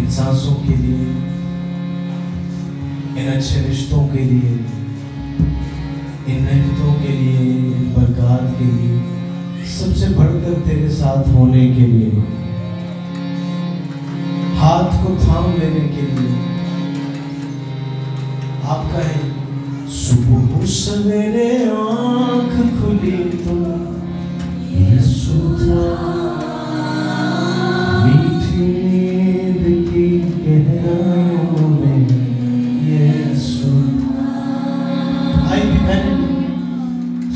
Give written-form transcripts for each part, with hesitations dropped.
सांसों के लिए, इन अच्छे रिश्तों के लिए, इन नेमतों के लिए, इन बरकत के लिए, सबसे बढ़कर तेरे साथ होने के लिए, हाथ को थाम लेने के लिए। आप कहें सुबह सवेरे आंख खुली तो यीशु था, मीठी नींद की गहराइयों में यीशु था।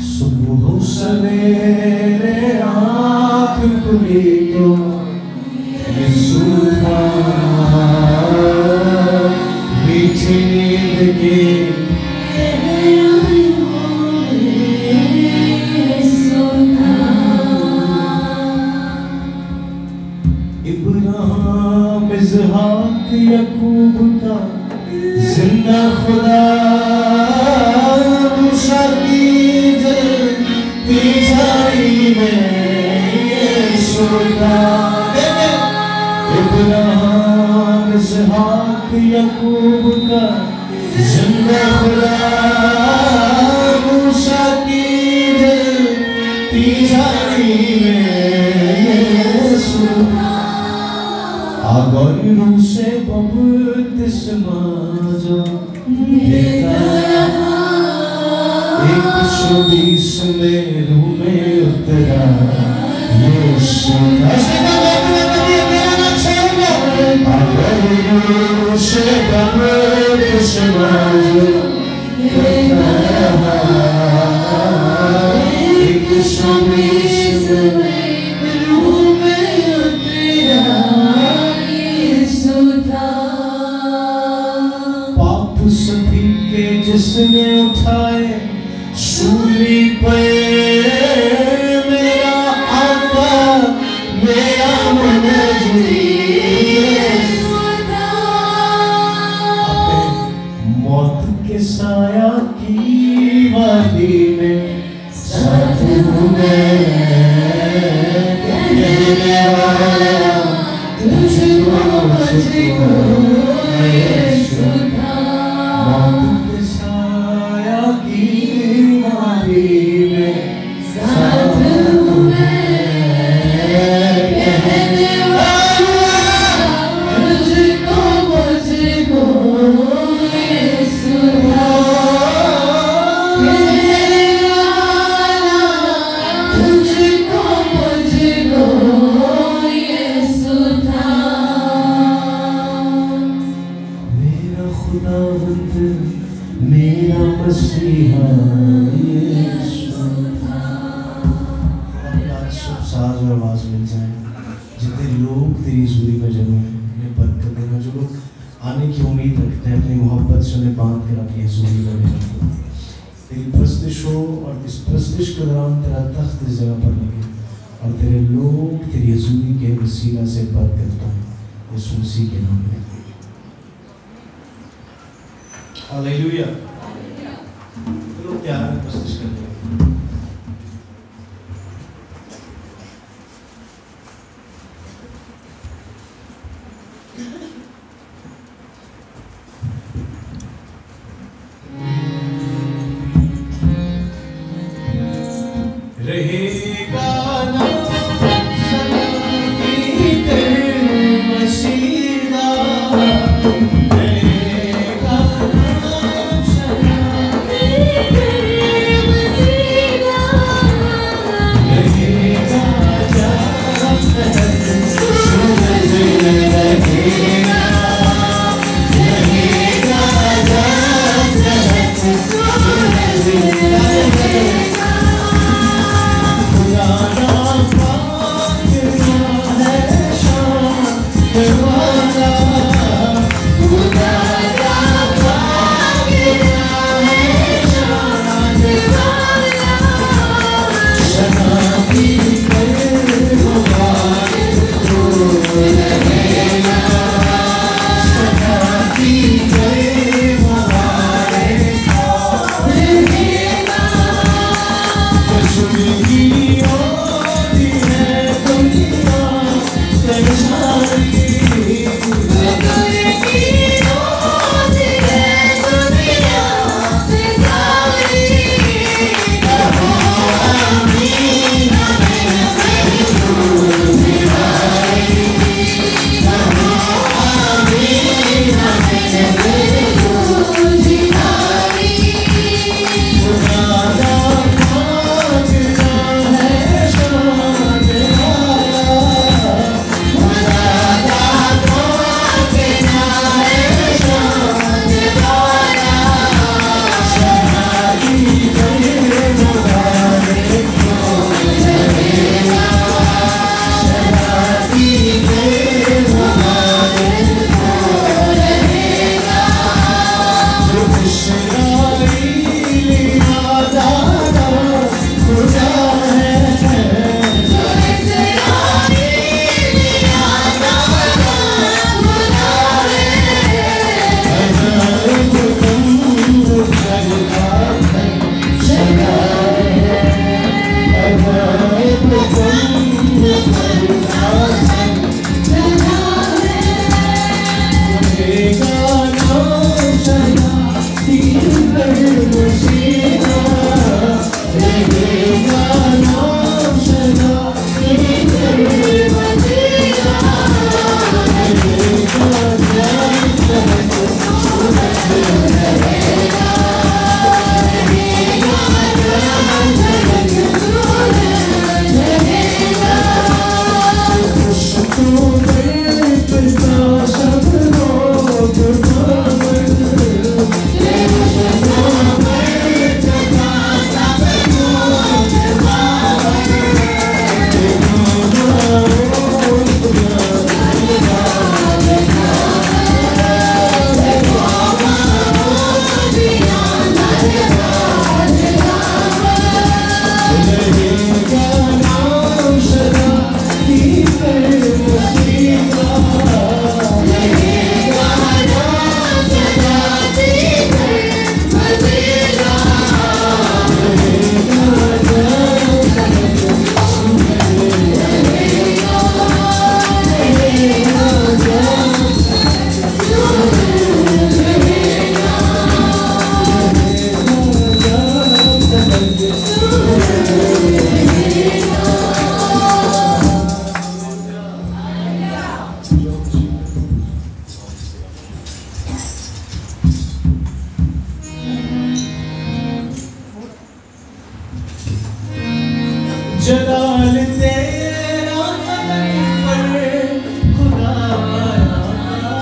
सुबह सवेरे आंख खुली तो यीशु था, मीठी नींद की इब्राहिम इसहाक याकूब का जिंदा खुदा, मूसा की जलती झाड़ी में यीशु था। इब्राहिम इसहाक याकूब का जिंदा खुदा, मूसा की जलती झाड़ी में यीशु था। गौरों से बपतिस्मा जो देता, 120 में रूह में उतरा यीशु था। गौरों से बपतिस्मा जो देता, 120 में सभी के जिसने उठाए सूली पे, मेरा आका मेरा मनजूरी यीशु था। मौत के साया की वादी में साथ हूँ मैं, कहने वाला तुझको मुझको यीशु था। मौत के साया की वादी में साथ हूँ मैं, कहने वाला तुझको मुझको यीशु था। कहने वाला तुझको मुझको यीशु था। मेरा खुदावंद मेरा मसीहा यीशु था। आज सब साज और आवाज मिल जाए। जितने लोग तेरी हज़ूरी में जमे हैं उन्हें बरकत देना, जो लोग आने की उम्मीद रखते हैं अपनी मोहब्बत से उन्हें बांध कर अपनी हज़ूरी में भेजना। तेरी प्रस्तिश हो और इस प्रस्तिश के दौरान तेरा तख्त इस जगह पर लगे और तेरे लोग तेरी हज़ूरी के वसीला से बरकत पाएं, यीशु मसीह के नाम में। हालेलुया। लोग प्यार में प्रस्तुत करते हैं। रहेगा ना सलामी तेरे मसीहा, रहेगा खुदा जलाल तेरा पर खुदा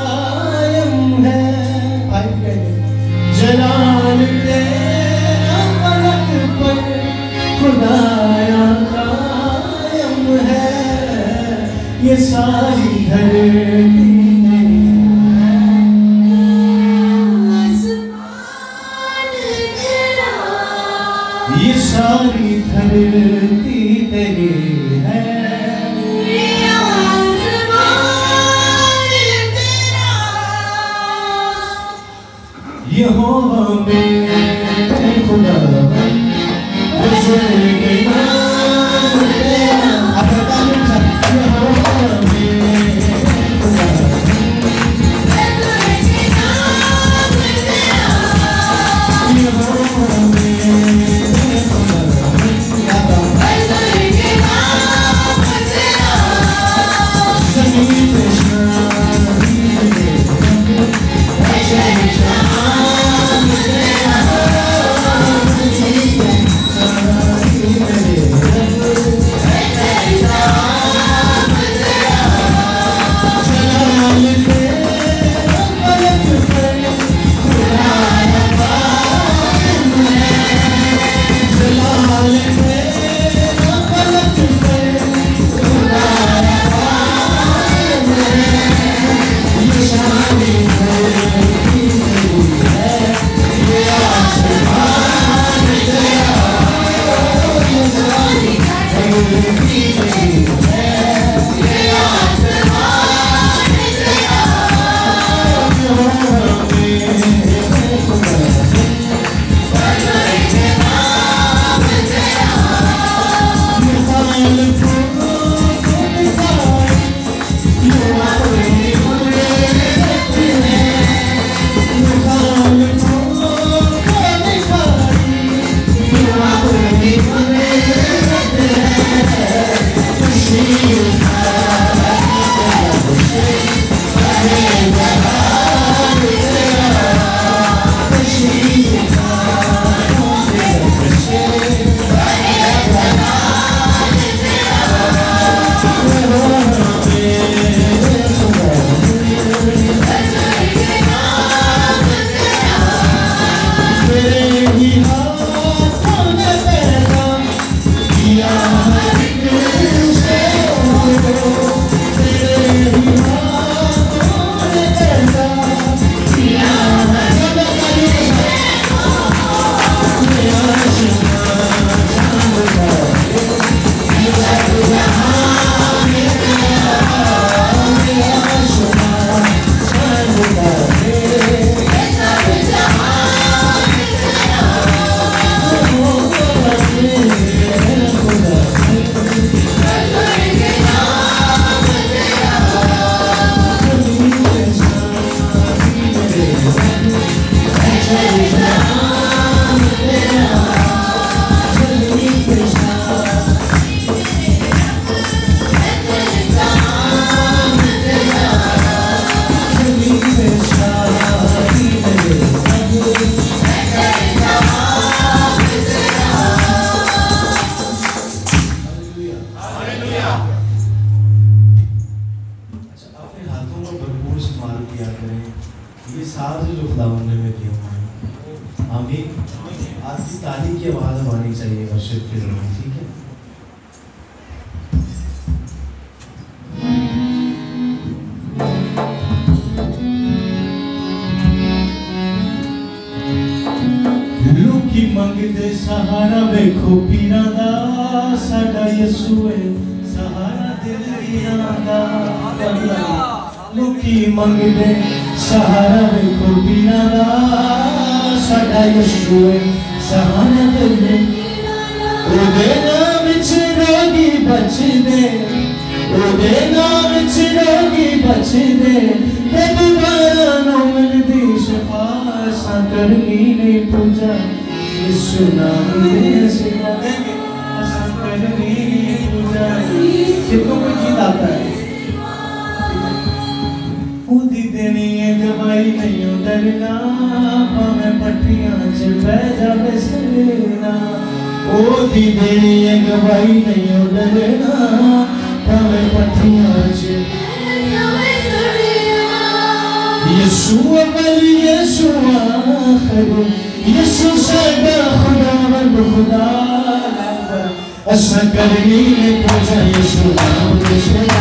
कायम है। जलाल तेरा फलक पर खुदाया कायम है। ये सारी धरती ये सारी धरती तेरी है। यहोवा मेरे खुदा ये साथ जो खुदावंद ने में दिया हुआ है। आमीन। आपकी ताली की आवाज़ हमारी चाहिए वर्शिप के दौरान, ठीक है। लोकी मंगते सहारा वेखो पीरा दा, साडा यसू है सहारा दिल दीना दा। लोकी मंगते सहारा वेखो पीरा दा, साडा यसू है सहारा दिल दीना दा। ओदे नाम विच रोगी बचदे, ओदे नाम विच रोगी बचदे, ते दुबारा ना मिलदी शफा। असां करनी नहीं पूजा यीशु नाम दे सिवा देंगे, असां करनी नहीं पूजा। कितना कोई गीत आता है, उदी देनी है गवाही नहीं डरना, भावें पट्टियां च बह जावे सवेरा। ओ दी देनी है गवाही नहीं हो डरना भावे पत्तियां च यीशु वली यीशु आखिर यीशु सादा खुदावंद खुदा असा करनी ने पूजा यीशु नाम से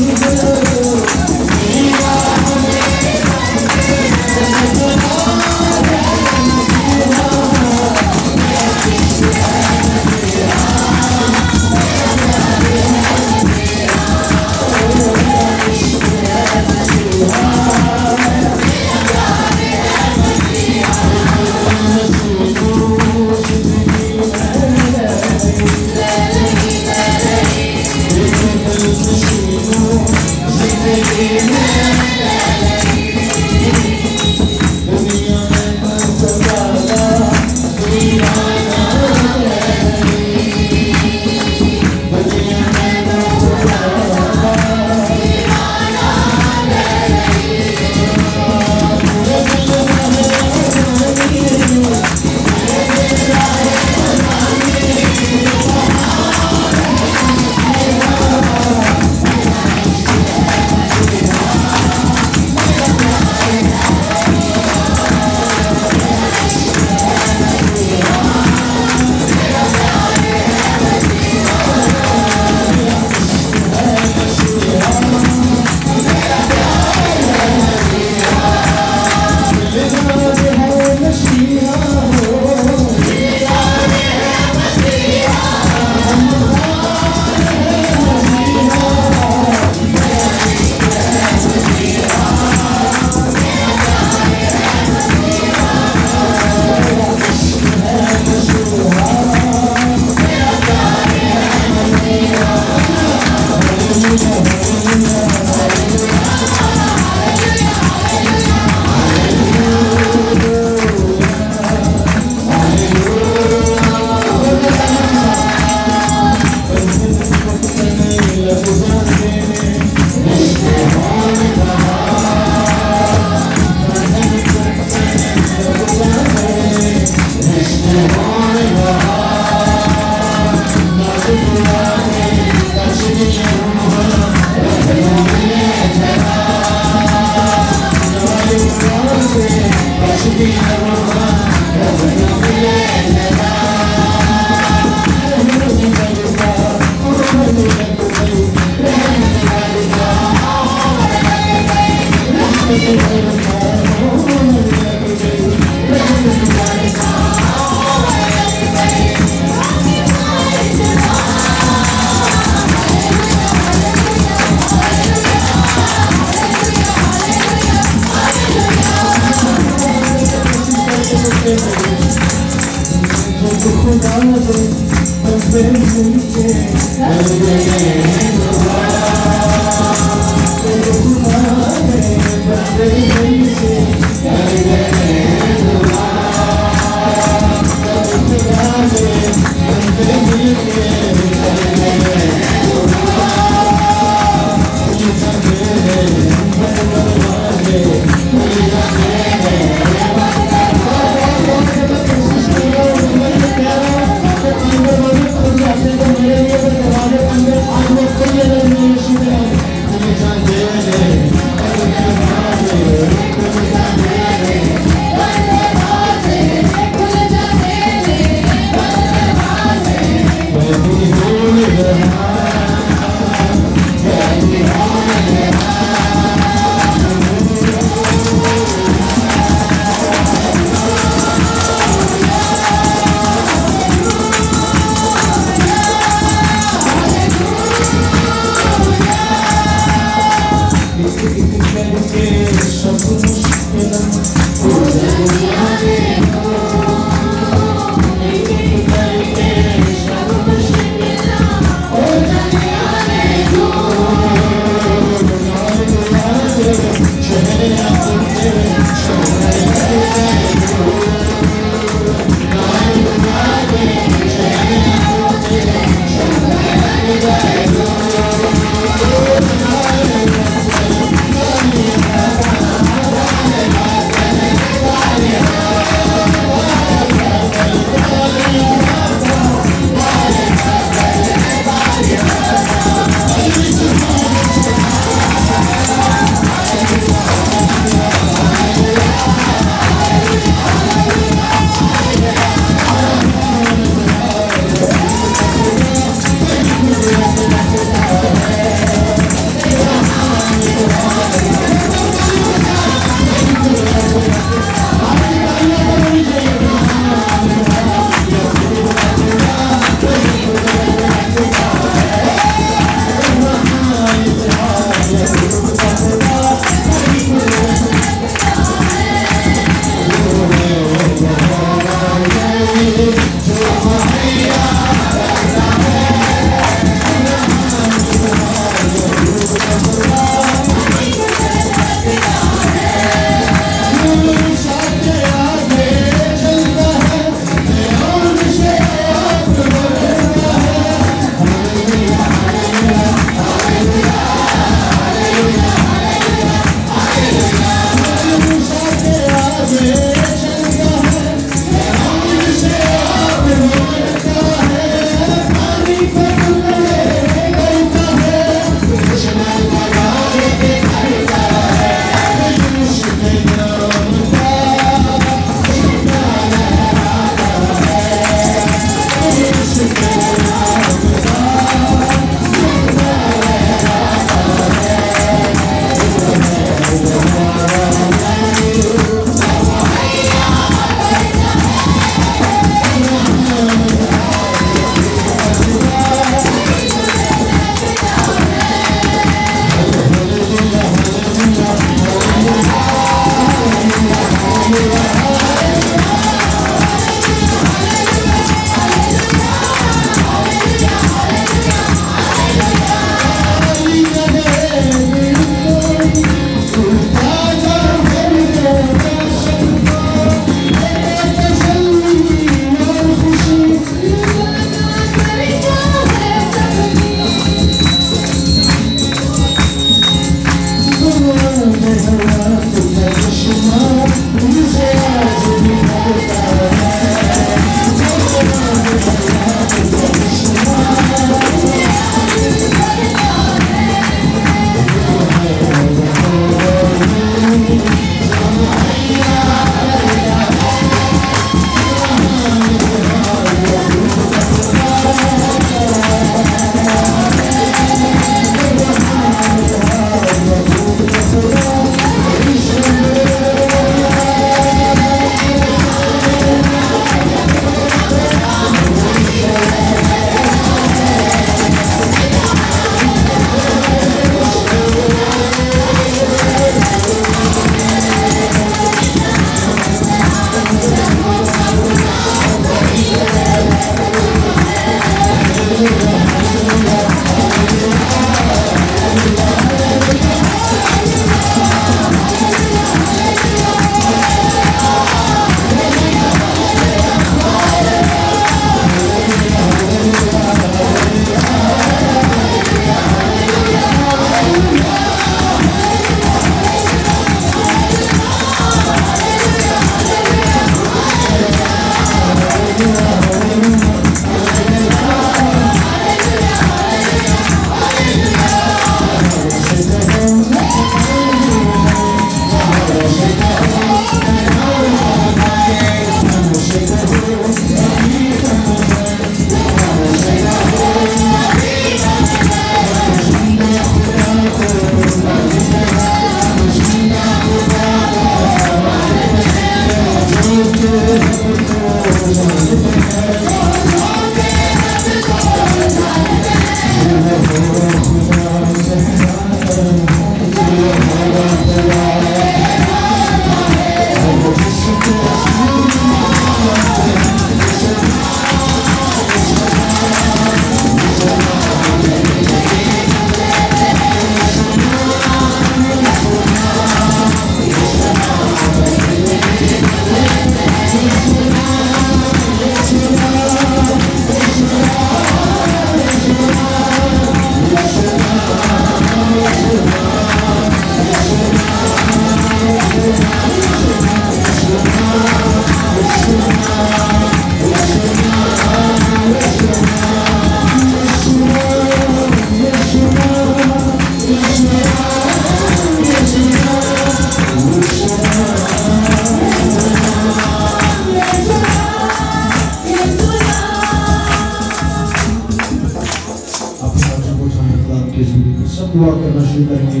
सब दुआ करना शुरू करेंगे।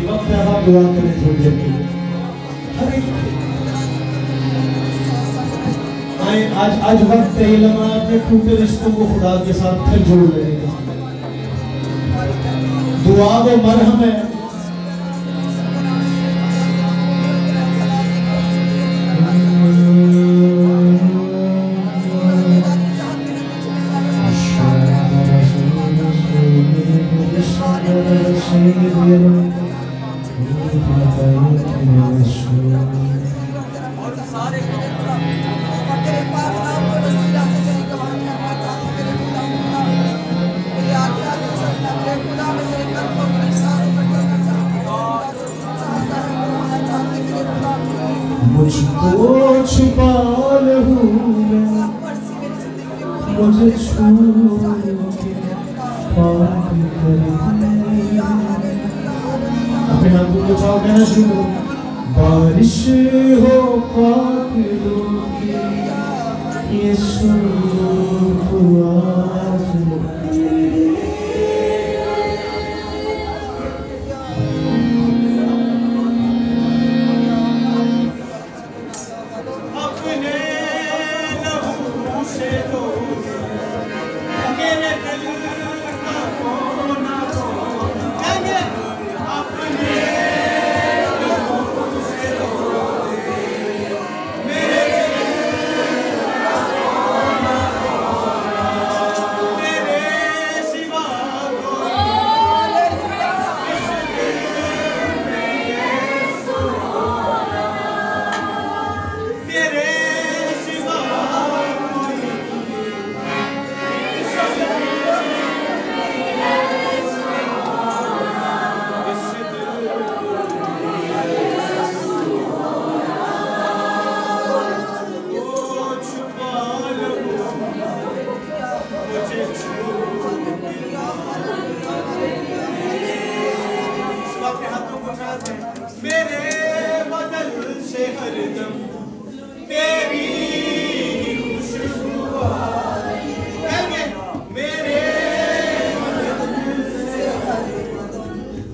वक्त है आप दुआ करें थोड़ी देर के लिए। हर एक आज वक्त है लम्हा अपने टूटे रिश्तों को खुदा के साथ फिर जोड़ लेने का। दुआ वो मरहम है। मुझको छुपा लहूं में मुझे छू के पाक कर दे। अपने हाथों को चाहो कहना शुरू करो। बारिश हो पाक लो ये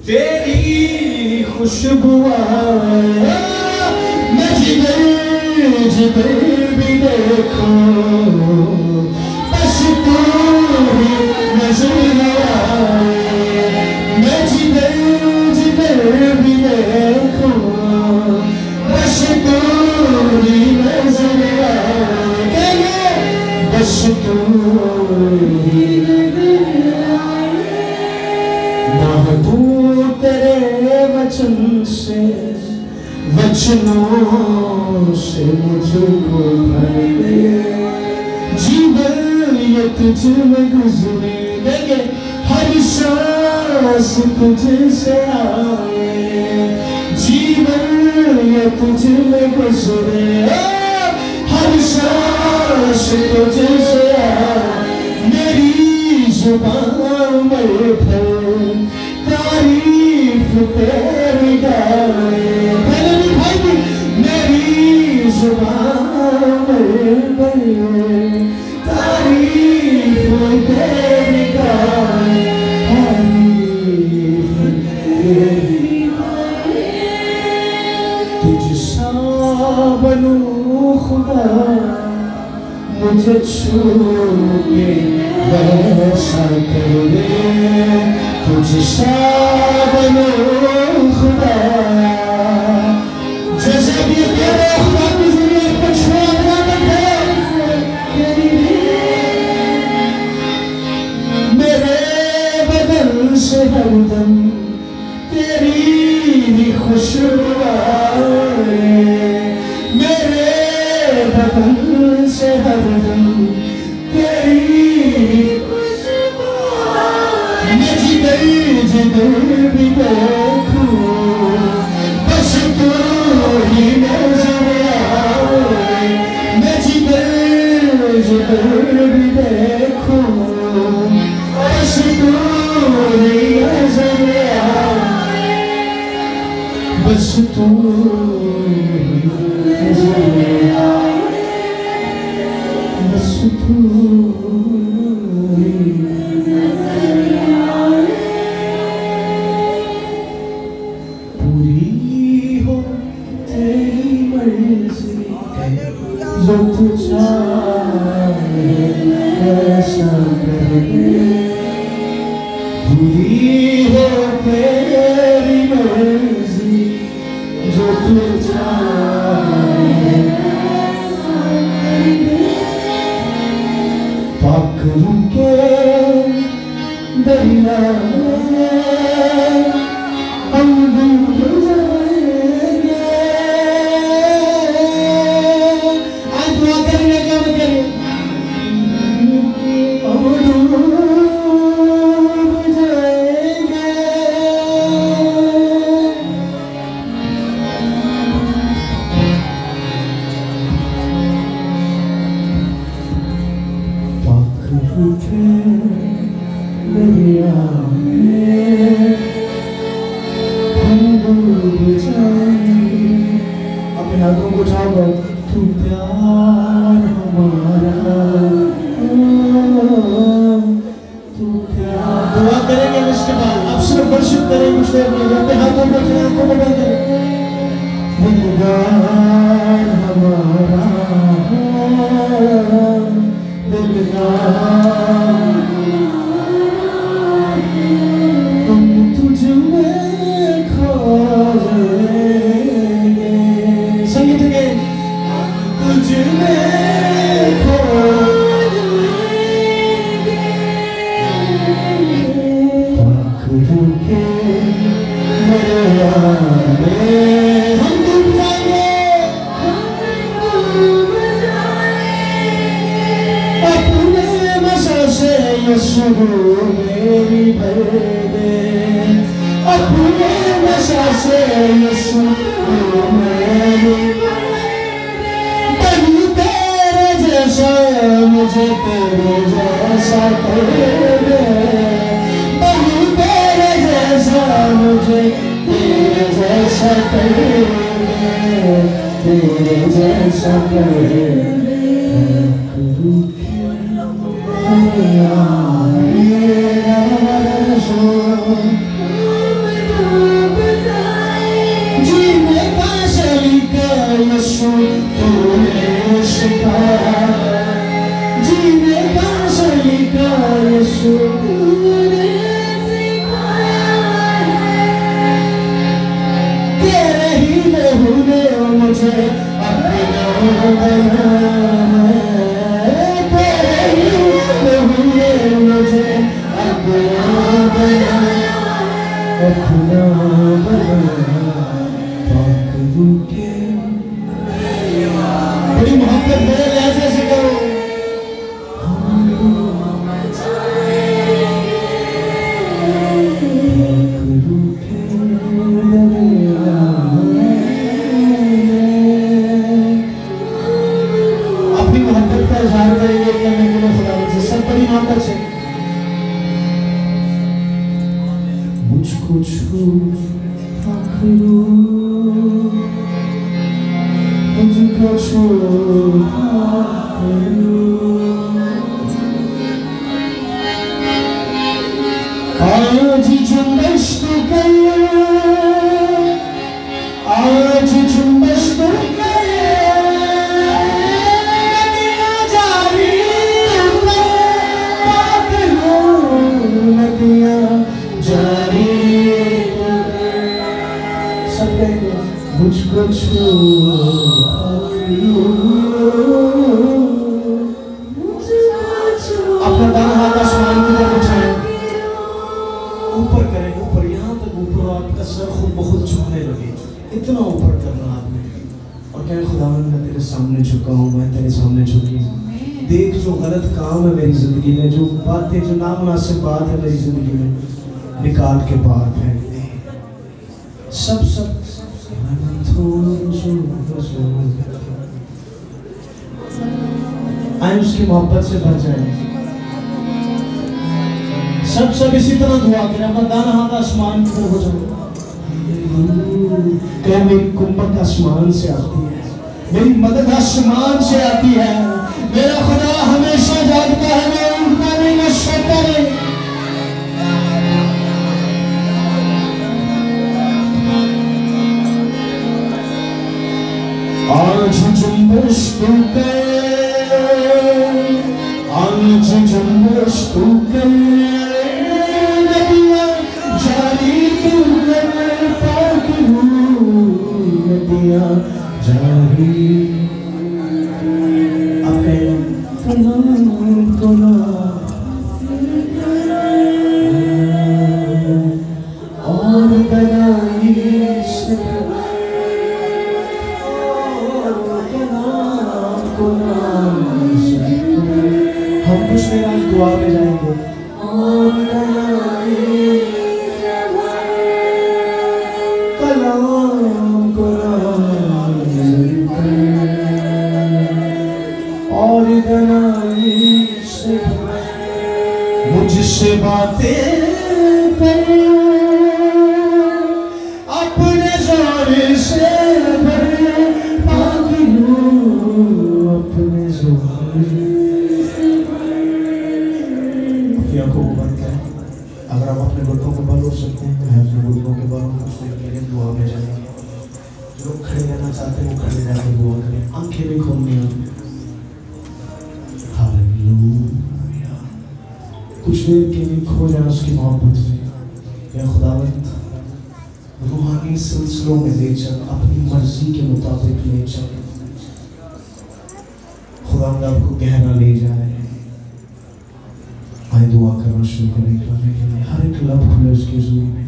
तेरी खुशबू मैं जिधर भी देखूं बस तू ही नजर आए। मैं जिधर भी देखूं बस तू ही नजर आए। बस तू ही तेरे वचनों से मुझको भर दे। जीवन ये तुझ में गुजरे हर सांस तुझसे आए। जीवन ये तुझ में गुजरे हर सांस तुझसे आए। मेरी जुबान में तारीफ तेरी गाए। मेरी जुबान में तारीफ तेरी गाए। तारीफ तेरी गाए। तुझसा बनूं खुदा मुझे छू के वैसा कर दे। तुझसा बनूं खुदा जैसे भी तेरे खुदा की ज़रूरत पर छोड़ना है। मेरे बदन से हरदम तेरी ही खुशबू आए। मेरे बदन से हरदम तेरी खुशबू आए। मैं जिधर भी देखूं बस तू ही नजर आए। मैं जिधर भी देखूं बस तू ही नजर आए। बस तू नजर आए। बस तू ऐसा कर दे, पूरी हो तेरी मर्जी, जो तू चाहे ऐसा कर दे। पाक रुके दरिया में हम डूब जाएंगे। आज दुआ करेंगे, क्या करें? हम डूब जाएंगे। पाक रुके दरिया में हम डूब जाएंगे। अपने हाथों को उठाओ, तू प्यार हमारा, तू प्यार। दुआ करेंगे इसके बाद, अब सिर्फ वर्शिप करेंगे कुछ देर में। अपने हाथों को उठाओ, आंखों को बंद करें। दिलदार हमारा, दिलदार तुझ में खो जाएंगे। संगीत के तुझ में खो जाएंगे। पाक रुके दरिया में हम डूब जाएंगे, हम डूब जाएंगे। अपने मसा से यीशु मेरी भर दे, अपने नशा से यीशु मेरी बनी तेरे जैसा, मुझे तेरे जैसा कर दे। बनी तेरे जैसा, मुझे तेरे जैसा कर दे, तेरे जैसा कर दे। जीने का सलीका यीशु तूने सिखाया, जीने का सलीका यीशु तूने सिखाया है। तेरे ही लहू ने मुझे अपना बनाया है, तेरे ही लहू ने मुझे अपना बनाया, अपना बनाया। पाक रुके, बड़ी मोहब्बत मेरे लहजे से करो। हम पाक रुके दरिया में। अपनी मोहब्बत का इजहार करेंगे करने के लिए खुदा से सब बड़ी मोहब्बत से। मुझको छू आखिरू, मुझको छू आखिरू। आज जुम्बश तू करे, आज जुम्बश तू करे, नदियाँ जारी आखिरू, नदियाँ जारी। मुझको छू अपना दाहिना हाथ आसमान की तरफ उठाएं, ऊपर करें, ऊपर यहाँ तक ऊपर। आपका सर खुद बहुत झुकने लगे, इतना ऊपर करना आपने। और कहें खुदावंद मैं तेरे सामने झुका हूँ, मैं तेरे सामने झुकी हूँ। देख जो गलत काम है मेरी जिंदगी में, जो बातें, जो नामुनासिब बात है मेरी जिंदगी में, निकाल के बाहर फेंक दे। सब आए उसकी मोहब्बत से भर जाए। सब इसी तरह दुआ करें। अपना दाना हाथ आसमान की तरफ हो जाओ। कह मेरी कुंबत आसमान से आती है, मेरी मदद आसमान से आती है। मेरा खुदा हमेशा जागता है, मैं उठता नहीं, मैं सोता नहीं। आज जुम्बश तू करे, आज जुम्बश को ना और बनाई से हम कुछ देर आज दुआ में जाएंगे। और कलाम को और मुझसे बातें करे अपने जोर से भरे पागी अपने जोर को बंद करें। अगर आप अपने घुटनों को बल हो सकते हैं, मैं अपने घुटनों के बल कुछ देर के लिए दुआ में जाएंगे। जो लोग खड़े रहना चाहते हैं वो खड़े रहकर दुआ करें, आंखें भी खोलनी होंगी। हालेलुया। कुछ देर के लिए खो जाए उसकी मोहब्बत में। या खुदावंद रूहानी सिलसिलों में ले चल, अपनी मर्जी के मुताबिक ले चल। खुदावंद आपको गहरा ले जाए। आए दुआ करना शुरू करें करने के लिए। हर एक लब खुले उसकी ज़ुबान में।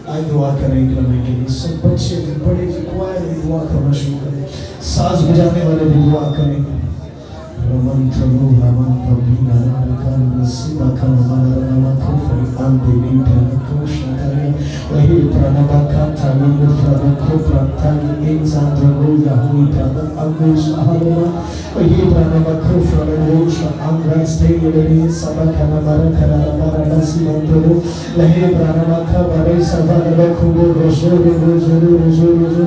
आए दुआ करें करने के लिए। सब बच्चे भी बड़े भी क्वायर भी दुआ करना शुरू करें। साज बजाने वाले भी दुआ करें। रमन थलो रमन तभी नरम कर नसीबा का नमन नमन को फरियाद देवी प्राण को शंकरे वही प्राणवा का थाली में प्राण को प्रार्थना इंसान रंगो याहुई प्राण अंगुश आहलमा वही प्राणवा को प्राण रोश अंग्रास ते येरे सबा का नमन करा नमन नसीबा तो लहे प्राणवा का बरे सबा नमन को रोशो रोजो रोजो रोजो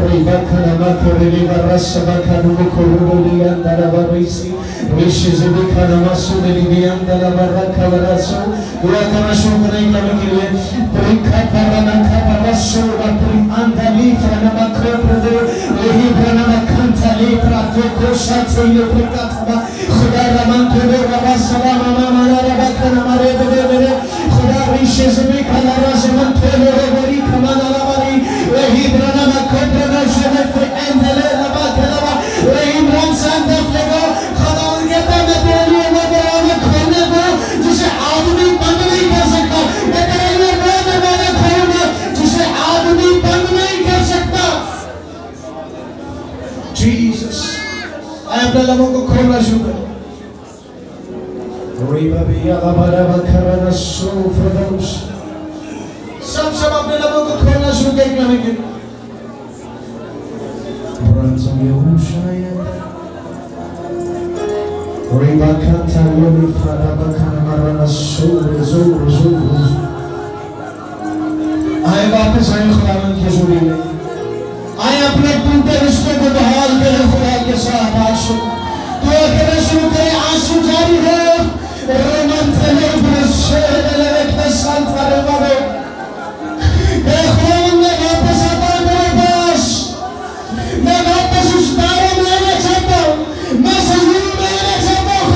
रिबा का नमन करे रिबा सबा का नमन को रोलिया नरवा विश्व ज़िंदगी का नमस्सु दिलिबियां दला बर्रा खबरसु दुआ करना शुरू करें करने के लिए। परीक्षा परना खबरसु बपरी अंधली फरना खबरदे यही फरना खंतली प्राप्त को साथे ये परीक्षा था खुदा रमन को रबा सलाम मामा रबा करना मारे बदे मेरे खुदा विश्व ज़िंदगी का नमस्सु तेरे बरी कमाना वाली यही फरना खबरना शहर पे अंधले रबा करना यही रमजान दफलेगा जिसे आदमी बंद नहीं कर सकता। मैं दरवाजा खोलूंगा जिसे आदमी बंद नहीं कर सकता। जीसस आए अपने लबों को खोलना शुरू करें। सब अपने लबों को खोलना शुरू करेंगे। Riba kanta lori faraba kana marana sore zore zore। आए वापस आए खुदावंद के हुजूर में। आए अपने टूटे रिश्ते को बहाल करें खुदा के साथ। आंसू दुआ करना शुरू करें। आंसू जारी हो। रोमन थले ब्रशे लेवे के साथ फरे वाले। खुदावंद मैं वापस आता हूँ मेरे पास। मैं वापस उस दायरे में आना चाहता हूँ। मैं सजूर में आना चाहता हूँ।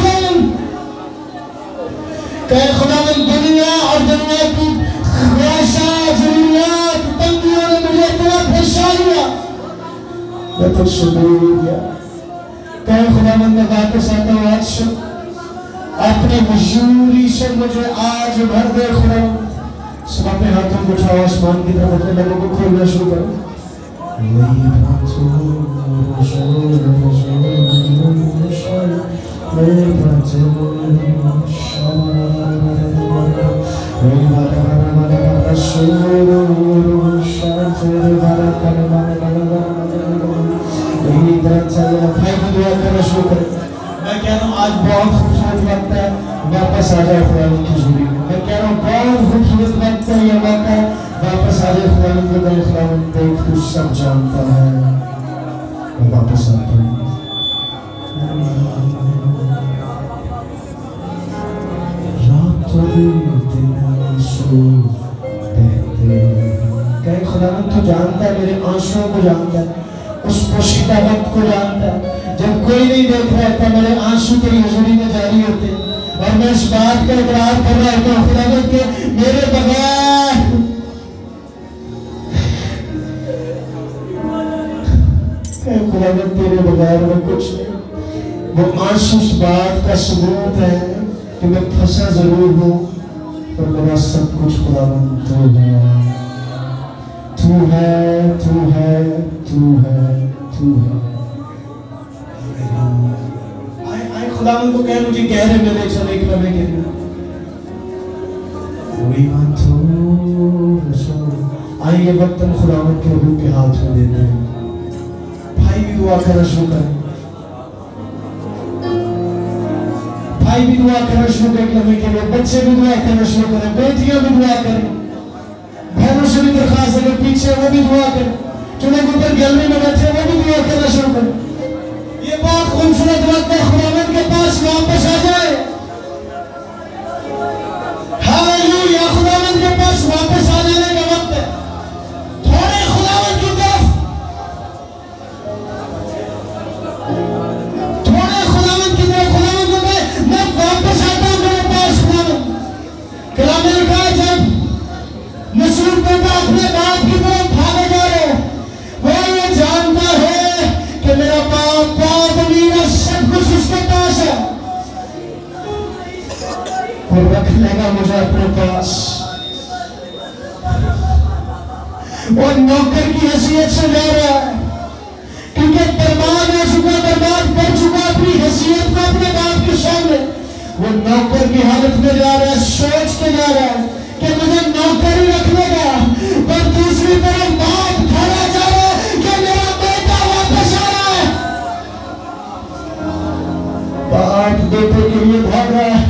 कहे खुदावंद दुनिया और दुनिया की ख्वाहिशात ज़रूरियात तंगियों ने मुझे इतना परेशान किया। मैं तुझसे दूर गया। कहे खुदावंद मैं वापस आता हूँ। आज से अपनी मजबूरी से मुझे आज भर दे खुदावंद। सब अपने हाथों को उठाओ आसमान की तरफ अपने लोगों को खोलना शुरू करो। मैं कह रहा हूँ आज बहुत खूबसूरत वक्त है। वापस आ जाए खुदावंद की हुजूरी में। मैं कह रहा हूँ बहुत खूबसूरत वक्त है। ये वक्त है वापस आ जाए खुदावंद को। खुदावंद देख तू सब जानता है। मैं वापस आता हूँ। कहीं खुदावंद तो जानता है मेरे आंसुओं को जानता है। उस पोशीदा वक्त को जानता है जब कोई नहीं देख रहा था मेरे आंसू तेरी हुजूरी में जारी होते। और मैं इस बात का इकरार कर रहा हूँ खुदावंद के मेरे बगैर खुदावंद तेरे बगैर मैं कुछ नहीं। वो महसूस बात का सबूत है कि मैं फंसा जरूर हूँ पर मेरा सब कुछ खुदावंद तू है, तू है, तू है, तू है, तू है। आए खुदावंद को कह मुझे गहरे में ले चले कि मैं कहूँ आए ये वक्त हम खुदावंद के रूह के हाथ में देते हैं। भाई भी दुआ करना शुरू करें, भाई भी दुआ करना शुरू करें के लिए, बच्चे भी दुआ करना शुरू करें, बेटियां भी दुआ करें, बहनों से भी दरखास्त है पीछे वो भी दुआ करें, जो लोग ऊपर गैलरी में बैठे वो भी दुआ करना शुरू करें। ये बहुत खूबसूरत वक्त है, खुदावंद के पास वापस आ जाए। हालेलुया, खुदावंद के पास वापस आ जाने का वक्त है। थोड़े खुदावंद की तरफ, थोड़े खुदावंद की तरफ, खुदावंद को कहे मैं वापस आता हूं मेरे पास। खुदावंद कलाम में लिखा है जब मसूर बेटा अपने बाप की तरफ भागे जा रहे, वो ये जानता है कि मेरा बाप मेरा सब कुछ उसके पास है और रख लेगा मुझे अपने पास। और नौकर की हैसियत से जा रहा है क्योंकि बर्बाद हो चुका, बर्बाद कर चुका अपनी हैसियत को अपने बाप के सामने। वो नौकर की हालत में जा रहा है, सोच के जा रहा है कि मुझे नौकर ही रख लेगा, पर दूसरी तरफ बाप खड़ा जा रहा है कि मेरा बेटा वापस आ रहा है। बाप बेटे के लिए भाग रहा है,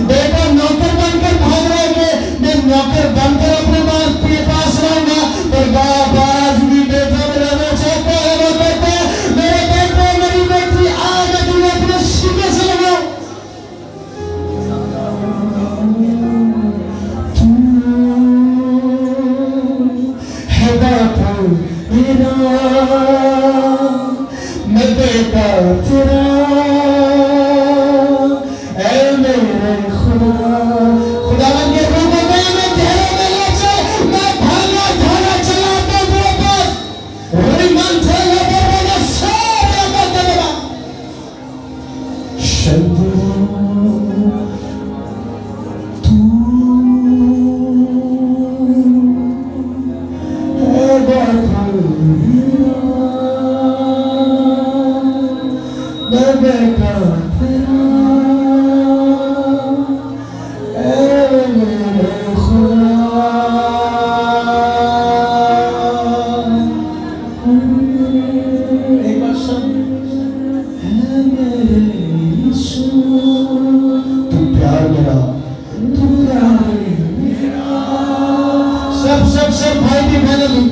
बेटा नौकर बनकर भाग रहा है कि मैं नौकर बनकर अपने बाप के पास रहूंगा, पर बाप आज भी बेटा में रहना चाहता है। वो बेटा, मेरे बेटे, मेरी बेटी, आज तुम्हें अपने सीने से लगाओ। तू है बाप मेरा, मैं बेटा तेरा, खुदावंद के रूह में मैं गहरे में ले चल, मैं भागा भागा चला आता हूं तेरे पास। मन थे लगे बोले सारे बदलवा शब्द तू है बाप मैं बेटा तेरा। सब भाई भी बहने ली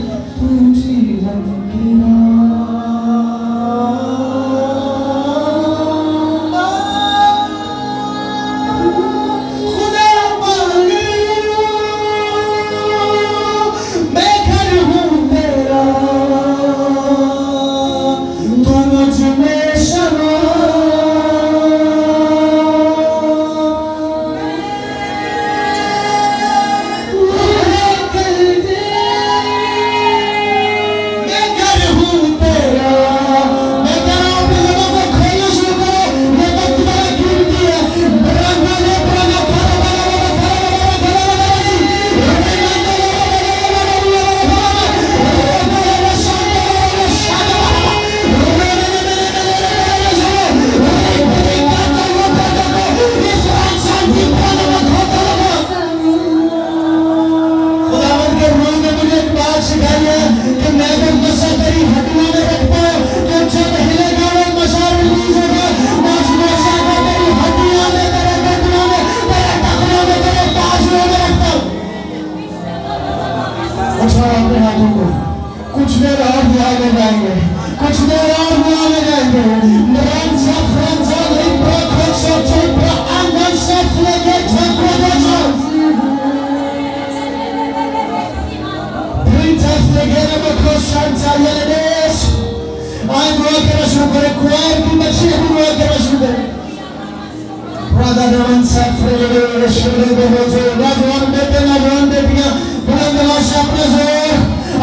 कुछ देर और दुआ में जाएंगे, कुछ देर और दुआ में जाएंगे।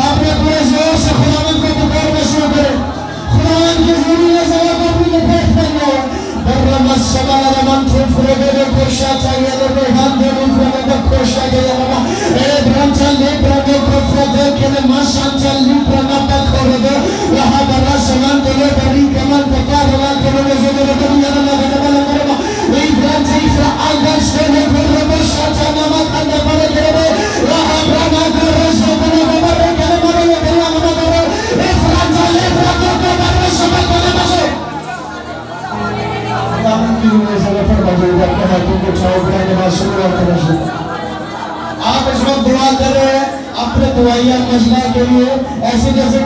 अपने जोर से खुदावंद को पुकार ली प्रमाता खोल दो वहां बड़ा समान बोले बड़ी कमल पका रवा करो जो मेरे दुनिया में लगा करेगा वही फ्रांस से आगस्ट ने बोलो शाचा नामा खाना पड़े करे वहां ब्रह्मा का रस बने बने करे मरे बना मना करे ए फ्रांस ले फ्रांस को बड़े सब करे बसे हम की में से लफड़ बजेगा कि हाथों को छाव करने बाद शुरू करते आप इस वक्त दुआ कर रहे हैं अपने दुआइया मसला के लिए ऐसे जैसे